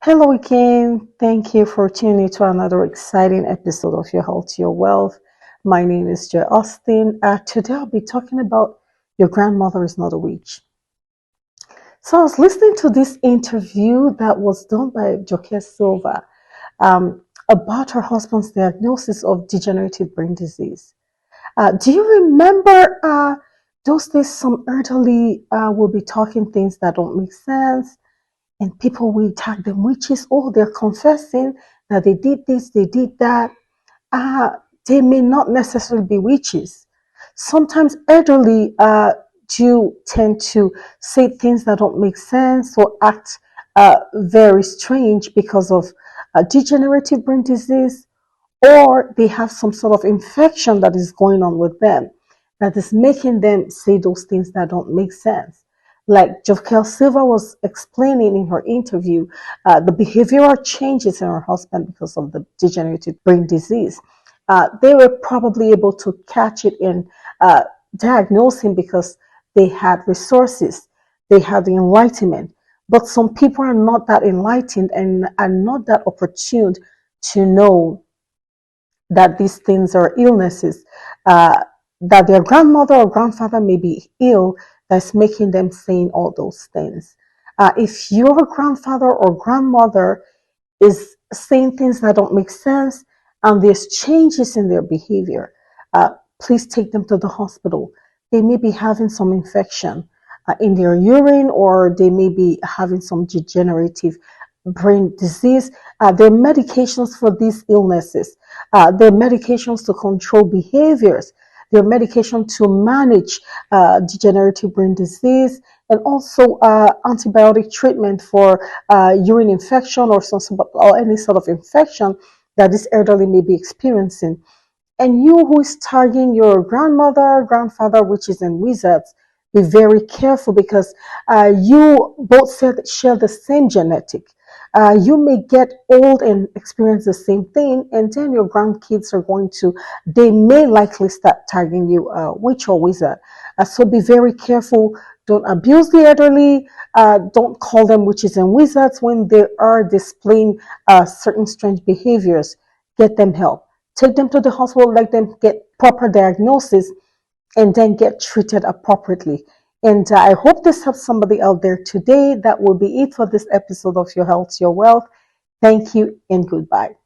Hello again. Thank you for tuning to another exciting episode of Your Health, Your Wealth. My name is Joy Austin. Today I'll be talking about your grandmother is not a witch. So I was listening to this interview that was done by Joke Silva about her husband's diagnosis of degenerative brain disease. Do you remember those days some elderly will be talking things that don't make sense? And people will tag them witches. Oh, they're confessing that they did this, they did that. Uh, they may not necessarily be witches. Sometimes elderly do tend to say things that don't make sense or act very strange because of degenerative brain disease, or they have some sort of infection that is going on with them that is making them say those things that don't make sense. Like Jokel Silva was explaining in her interview, the behavioral changes in her husband because of the degenerative brain disease. They were probably able to catch it and diagnose him because they had resources, they had the enlightenment. But some people are not that enlightened and are not that opportune to know that these things are illnesses, that their grandmother or grandfather may be ill, that's making them saying all those things. If your grandfather or grandmother is saying things that don't make sense and there's changes in their behavior, uh, please take them to the hospital. They may be having some infection in their urine, or they may be having some degenerative brain disease. There are medications for these illnesses. There are medications to control behaviors. There are medication to manage degenerative brain disease, and also antibiotic treatment for urine infection or any sort of infection that this elderly may be experiencing. And you who is tagging your grandmother, grandfather, witches, and wizards, be very careful because you both share the same genetic. You may get old and experience the same thing, and then your grandkids are they may likely start tagging you witch or wizard. So be very careful. Don't abuse the elderly. Don't call them witches and wizards when they are displaying certain strange behaviors. Get them help. Take them to the hospital, let them get proper diagnosis, and then get treated appropriately. And I hope this helps somebody out there today. That will be it for this episode of Your Health, Your Wealth. Thank you and goodbye.